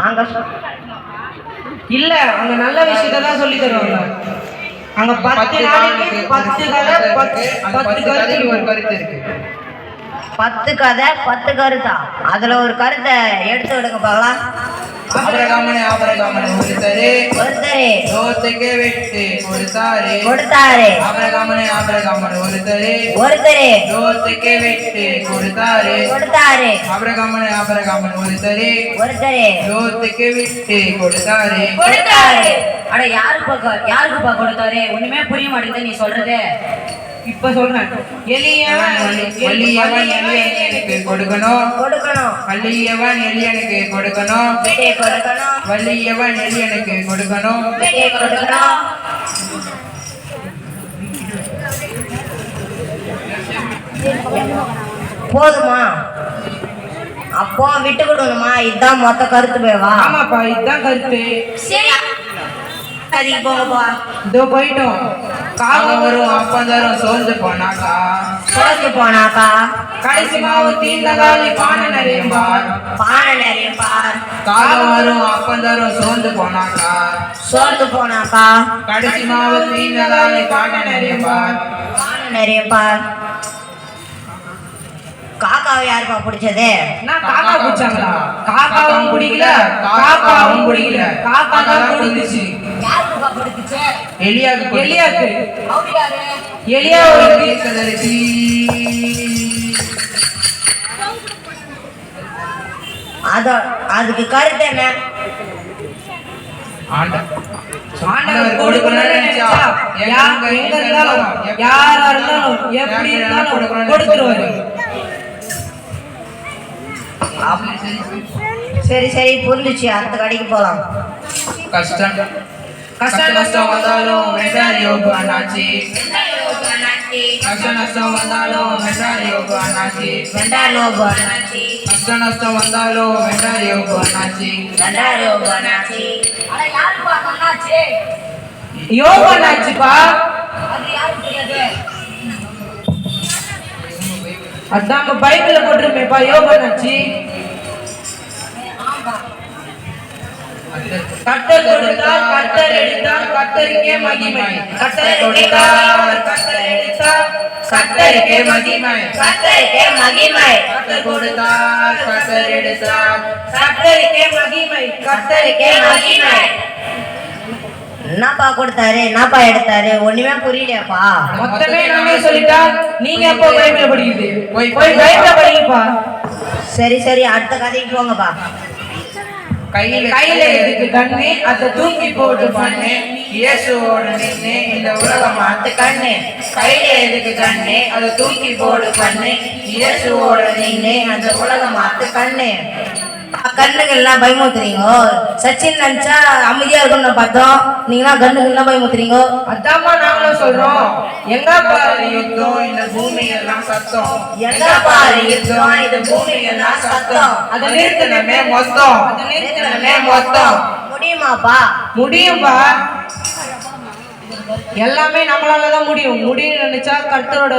அங்க இல்ல, அங்க நல்ல விஷயத்தை தான் சொல்லி தருவாங்க. அங்க 10 நாளைக்கு 10 கதை 10 கருத்து ஒரு கருத்து இருக்கு. 10 கதை 10 கருத்தா? அதுல ஒரு கருத்தை எடுத்து விடுங்க பார்க்கலாம். ஆபிரகாமனை ஒருத்தரே லோத்துக்கு விட்டு கொடுத்தாரு. ஆபிரகாமனை ஒருத்தரே லோத்துக்கு விட்டு கொடுத்தாரு. ஆபிரகாமனை ஒருத்தரே லோத்துக்கு விட்டு கொடுத்தாரு. அட யாருக்குப்பா கொடுத்தாரு? ஒண்ணுமே புரிய மாட்டேங்குது நீ சொல்றது. இப்ப சொல்றேன். எலியவன் எலியனுக்கு கொடுக்கணும். வள்ளியவன் எலியனுக்கு கொடுக்கணும். வள்ளியவன் எலியனுக்கு கொடுக்கணும். போதுமா? அப்போ விட்டு கொடுக்கணுமா? இதுதான் மொத்த கருத்து பேவா? ஆமாப்பா, இதுதான் கருத்து. சரி, அதுக்கு போங்கப்பா. இதோ போயிட்டோம். காலம் வரும் அப்பந்தரும் சோர்ந்து போனாக்கா கடைசி மாவு தீர்ந்ததாலே பானை நிறையும்பார். காலம் வரும் அப்பந்தரும் சோர்ந்து போனாக்கா கடைசி மாவு தீர்ந்ததாலே பானை நிறையும்பார். காக்காவை யாருப்பா பிடிச்சது? காக்கா பிடிச்சாங்களா? காக்காவும் பிடிக்கல, காக்காவும் பிடிக்கல, காக்கா தான் பிடிச்சிச்சு. எலியாக்கு அதுக்கு கருத்து என்ன? ஆண்டவர் கொடுத்துருவாரு. சரி சரி, புரிஞ்சுச்சு. அடுத்த கடைக்கு போலாம். கஷ்டம் நஷ்டம் வந்தாலும் வென்றார் யோபு அண்ணாச்சி. கஷ்ட நஷ்டம் வந்தாலும் வென்றார் யோபு அண்ணாச்சி. கஷ்ட நஷ்டம் வந்தாலும் வென்றார் யோபு அண்ணாச்சி. யோபு அண்ணாச்சிப்பா. அதாங்க பைபிள்ல போட்டிருப்பேப்பா, யோபு அண்ணாச்சி. கர்த்தர் கொடுத்தார், கர்த்தர் எடுத்தார், கர்த்தருக்கே மகிமை. கர்த்தர் கொடுத்தார், கர்த்தர் எடுத்தார், கர்த்தருக்கே மகிமை. கர்த்தர் கொடுத்தார், கர்த்தர் எடுத்தார், கர்த்தருக்கே மகிமை. என்னப்பா கொடுத்தாரு, என்னப்பா எடுத்தாரு? ஒண்ணுமே புரியலையாப்பா. மொத்தமே நானே சொல்லிட்டா நீங்க எப்போ பைபிள் படிக்குது? போய் பைபிள படிங்கப்பா. சரி சரி, அடுத்த கதைக்கு போங்கப்பா. கையில எதுக்கு கண்ணு, அதை தூக்கி போட்டு பண்ணு. இயேசுவோட நின்று இந்த உலகம் மாத்து கண்ணு. கையில எதுக்கு கண்ணு, அதை தூக்கி போடு பண்ணு. இயேசுவோட நின்று அந்த உலகம் மாத்து கண்ணு. கண்ணுகள்லாம் பயமுத்துறீங்க. சச்சின் நினைச்சா அமைதியா இருக்கும்னு பார்த்தோம், நீங்களா கண்ணுகள்லாம் பயமுத்துறீங்க. அதாம்மா நாங்களும் சொல்றோம். எங்க பாரு யுத்தம், இந்த பூமி எல்லாம் சத்தம். இது பூமி எல்லாம் சத்தம். அதை நிறுத்தணுமே மொத்தம். முடியுமாப்பா? முடியும்பா. எல்லாமே நம்மளாலதான் முடியும். நினைச்சா கர்த்தரோட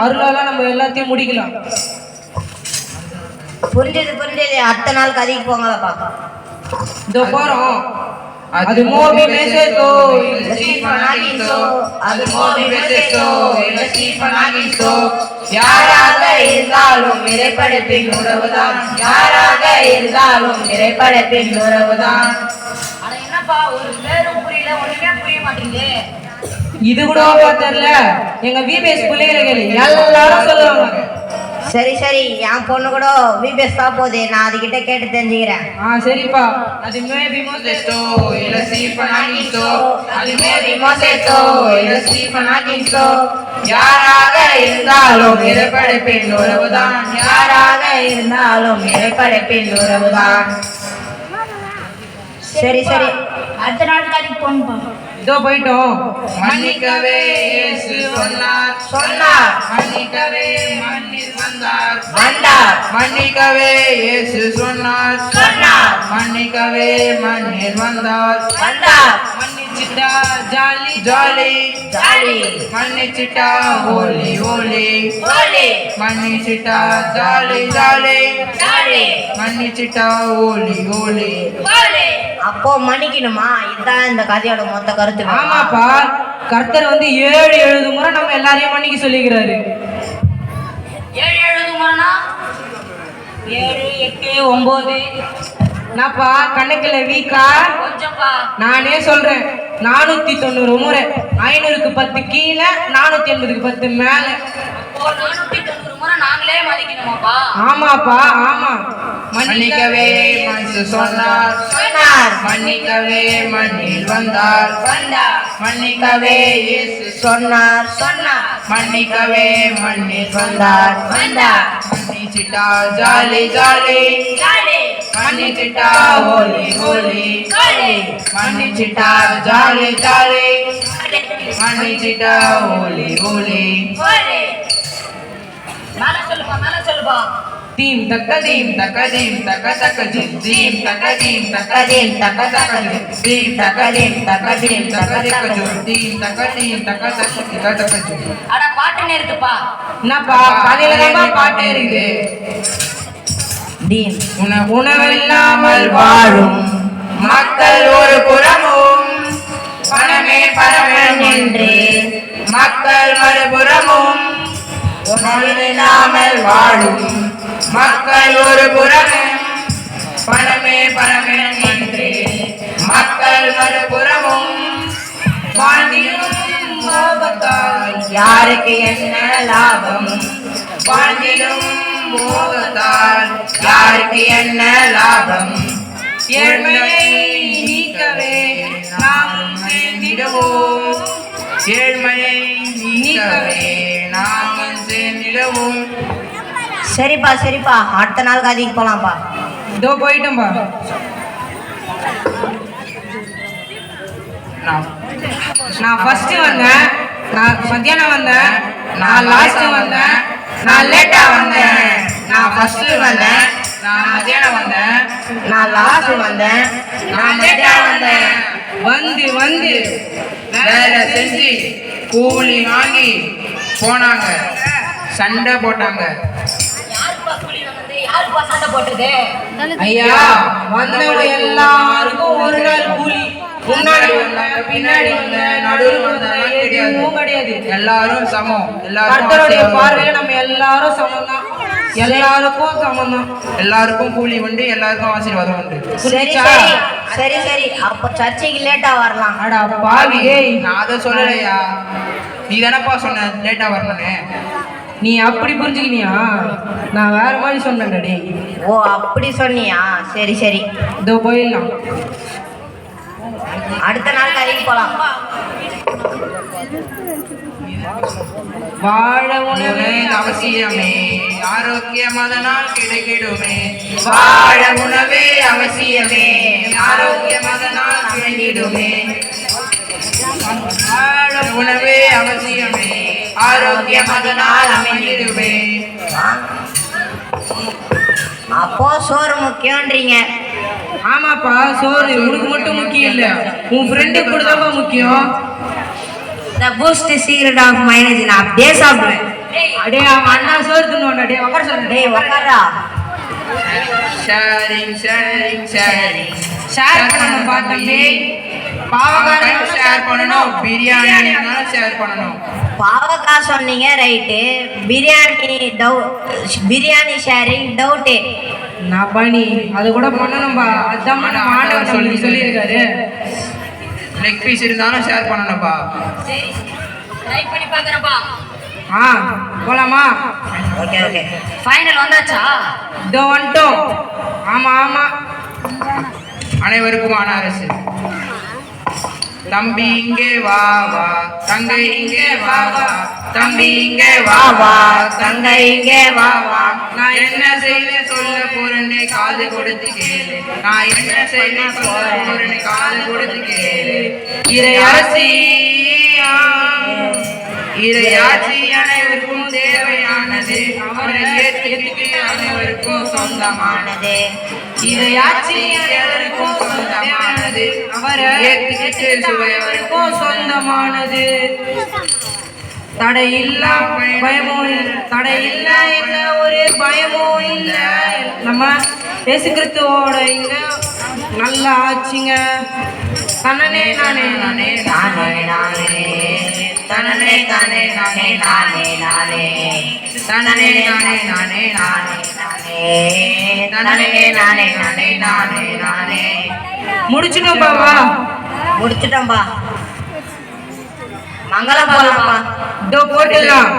அருளால நம்ம எல்லாத்தையும் முடிக்கலாம். புரிஞ்சது. அடுத்த நாள் கதைக்கு போங்களாப்பா. இதோ போறோம். அது மோபி மெசேஜோ இல்ல ஸ்டீஃபனாகிசோ. அது மோபி மெசேஜோ இல்ல ஸ்டீஃபனாகிசோ. யாராக இருந்தாலும் இறைப்படைப்பின் உறவுதான். அட என்னப்பா, ஒரு பேரும் புரியல, ஒண்ணுமே புரிய மாட்டேங்குது. இது கூட தெரியல. எங்க விபிஎஸ் பிள்ளைகளை கேளு, எல்லாரும் சொல்லுவாங்க. சரி என் பொண்ணு கூட விபிஎஸ் தான் போகுது, நான் அதுகிட்ட கேட்டு தெரிஞ்சுக்கிறேன். சரிப்பா. அது மேபி மோசேஸ்டோ இல்ல ஸ்டீஃபனாகிசோ. யாராக இருந்தாலும் இறைப்படைப்பின் உறவுதான். சரி அடுத்த நாள் கதைக்கு போங்கப்பா. இதோ போயிட்டோம். மன்னிக்கவே இயேசு சொன்னார். மன்னிக்கவே மன்னிர் வந்தார். மன்னிக்கவே இயேசு சொன்னார். மன்னிக்கவே மன்னிர் வந்தார். மன்னிச்சிட்டா ஜாலி ஜாலி ஜாலி மன்னிச்சிட்டா ஹோலி ஹோலி ஹோலி மன்னிச்சிட்டா ஜாலி ஜாலி ஜாலி மன்னிச்சிட்டா ஹோலி ஹோலி ஹோலி. அப்போ மன்னிக்கணுமா? இதுதான் இந்த கதையோட மொத்த கருத்து. ஆமாப்பா, கர்த்தர் வந்து 7 முறை நம்ம எல்லாரையும் மன்னிக்க சொல்லிக்கிறாரு. 7 முறைனா 7 8 9 நான்ப்பா கணக்குல வீக்கா கொஞ்சம்பா. நானே சொல்றேன். 490 முறை, 500க்கு 10 கீழே, 480க்கு 10 மேல. அப்போ 490 முறை நாங்களே மன்னிக்கணுமாப்பா? ஆமாப்பா ஆமா. மன்னிக்கவே மனசு சொன்னார் சொன்னார். மன்னிக்கவே மண்ணில் வந்தார் வந்தார். மன்னிக்கவே இயேசு சொன்னார் சொன்னார். மன்னிக்கவே மண்ணில் வந்தார் வந்தார். மன்னிச்சிட்டா ஜாலி ஜாலி ஜாலி மன்னிச்சிட்டா ஹோலி ஹோலி ஹோலி மன்னிச்சிட்டா ஜாலி ஜாலி மன்னிச்சிட்டா ஹோலி ஹோலி ஹோலி. மேல சொல்லுப்பா, மேல சொல்லுப்பா. தீம் தக்க தீம் தக்க தீம் தக்க தக்க ஜிம் தீம் தக்க தீம் தக்க தீம் தக்க தக்க ஜிம் தீம் தக்க தீம் தக்க தீம் தக்க தக்க ஜிம் தீம் தக்க தீம் தக்க தக்க தக்க ஜிம். அட பாட்டு நிறுத்துப்பா. என்னப்பா கதையில தான் பாட்டே இருக்குது. டீம் உணவில்லாமல் வாழும் மக்கள் ஒரு புறமும் பணமே பரமன் என்று மக்கள் மறுபுறமும் உணவில்லாமல் வாழும் மக்கள் ஒரு புறமும் பணமே பரமன் என்று மக்கள் மறுபுறமும் வாழ்ந்திடும் மோகத்தால் யாருக்கு என்ன லாபம் வாழ்ந்திடும் மோகத்தால் யாருக்கு என்ன லாபம் ஏழ்மையை நீக்கவே நாம் சேர்ந்திடுவோம் ஏழ்மையை நீக்கவே நாம் சேர்ந்திடுவோம். சரிப்பா சரிப்பா, அடுத்த நாள் கதைக்கு போலாம்ப்பா. இதோ போயிட்டோம்பா. நான் ஃபர்ஸ்ட் வந்தேன், நான் மத்தியானம் வந்தேன், நான் லாஸ்ட் வந்தேன், நான் லேட்டா வந்தேன். நான் ஃபர்ஸ்ட் வந்தேன், நான் மத்தியானம் வந்தேன், நான் லாஸ்ட் வந்தேன், நான் லேட்டா வந்தேன். வந்து வந்து வேலை செஞ்சு கூலி வாங்கி போனாங்க, சண்டை போட்டாங்க. யாருப்பா கூலி வாங்குறது? யாருப்பா சண்டை போட்டது? ஐயா வந்தவங்க எல்லாருக்கும் ஒரு நாள் கூலி. முன்னாடி வந்தாங்க, பின்னாடி வந்தாங்க, நடுவில் வந்தாங்க, எதுவும் கிடையாது. எல்லாரும் சமம். கர்த்தருடைய எல்லாரும் பார்வையில நம்ம எல்லாரும் சமம் தான். எல்லாருக்கும் சமம் தான். எல்லாருக்கும் கூலி உண்டு, எல்லாருக்கும் ஆசீர்வாதம் உண்டு. சரி சரி சரி சரி, அப்போ சர்ச்சைக்கு லேட்டா வரலாம். அடா பாவி, ஏய் நான் அதை சொல்லலையா, நீ தானப்பா சொன்ன லேட்டா வரணும்னு. நீ அப்படி புரிஞ்சுக்கினியா? நான் வேற மாதிரி சொன்னேன் டேய். ஓ அப்படி சொன்னியா? சரி சரி, இதோ போயிடலாம். அடுத்த நாள் கதைக்கு போலாம். வாழ உணவே உணவே அவசியமே, ஆரோக்கியம் அதனால் கிடைக்கிடுமே. வாழ உணவே அவசியமே, ஆரோக்கியம் அதனால் கிடைக்கிடுமே. வாழ உணவே அவசியமே, ஆரோக்கியம் அதனால் அமைந்திடுமே. அப்போ சோறு முக்கியம்ன்றீங்க. ஆமாப்பா, சோறு உனக்கு மட்டும் முக்கியம் இல்ல, உன் ஃப்ரெண்டுக்கு கூட தான் முக்கியம். The boost secret of mayonnaise நான் அப்படியே சாப்பிடுவேன். அடே அவன் அண்ணா சோறு தின்னுவான்டா. டேய் உட்கார சொல்றேன். டேய் உக்காரா. ஷேரிங் ஷேரிங் ஷேரிங் ஷேர் பண்ணணும் பாத்தம்பி. பாவக்காய் ஷேர் பண்ணணும், பிரியாணி ஷேர் பண்ணணும். பாவக்காய் சொன்னீங்க ரைட்டு, பிரியாணி ஷேரிங் டவுட்டு. நான் பண்ணி அது கூட பண்ணணும்பா. அதான் நம்ம ஆண்டவர் சொல்லியிருக்காரு. லெக் பீஸ் இருந்தாலும் ஷேர் பண்ணணும்ப்பா. சரி ட்ரை பண்ணி பார்க்கறப்பா. ஆ போலாமா? ஓகே ஓகே, ஃபைனல் வந்தாச்சா? இதோ வந்துட்டோம். ஆமா ஆமா. அனைவருக்கும் அரசு. தம்பி இங்கே வா வா, தங்கை இங்கே வா வா, தம்பி இங்கே வா வா, தங்கை இங்கே வா வா. நான் என்ன செய்ய சொல்ல போறேன்னு காது கொடுத்து கேளு, நான் என்ன செய்ய சொல்ல போறேன்னு காது கொடுத்து கேளு. இறையாட்சி இறையாட்சி அனைவருக்கும் தேவையானது, அவரை ஏற்றுக்கிட்டு அனைவரும் எவருக்கும் சொந்தமானது. இறையாட்சி அனைவருக்கும் சொந்தமானது. அவரை ஏற்றுக்கிட்டு சுவையவருக்கும் சொந்தமானது. தடையில்லா பயமும் தடையில்லா எந்த ஒரு பயமும் இல்லை. நம்ம இயேசு கிறிஸ்துவோட இங்க நல்ல ஆட்சிங்க. தனனே நானே நானே நானே நானே தனனே தானே நானே நானே நானே தனனே நானே நானே நானே நானே தனனே நானே நானே நானே நானே. முடிச்சிட்டோம் பாபா, முடிச்சிட்டோம்பா. மங்களம் போலாம்ப்பா. இதோ போட்டுடலாம்.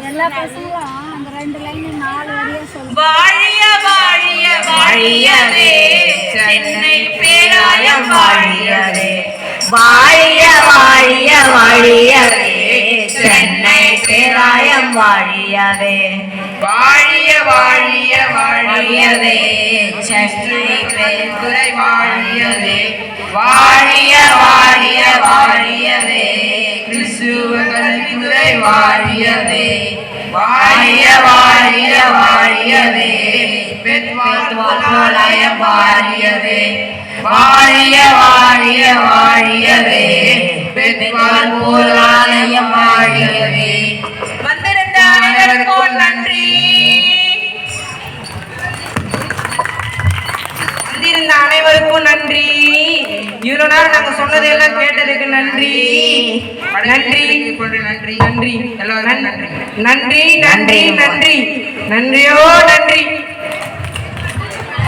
எல்லா பசங்களும் அந்த 2 லைன் 4 வரியா சொல்லுங்க. வாழிய வாழிய வாழியவே சென்னை பேராயம் வாழியவே. வாழிய வாழிய வாழியவே சென்னை பேராயம் வாழியவே. வாழிய வாழிய வாழியவே சென்னை பெருந்துறை வாழியவே. வாழிய வாழிய வாழியவே கிறிஸ்துவ கல்வித்துறை வாழியவே. வாழிய வாழிய வாழியவே பெத்வாலயம் வாழியவே. வாழிய வாழிய வாழியவே பெத்வாலயம் வாழியவே. வந்திருந்த அனைவருக்கும் நன்றி. வந்திருந்த அனைவருக்கும் நன்றி. இவ்வளவு நேரம் நாங்க சொன்னதெல்லாம் கேட்டதுக்கு நன்றி. நன்றி நன்றி நன்றி எல்லாரும் நன்றி. நன்றி நன்றி நன்றி நன்றியோ நன்றி.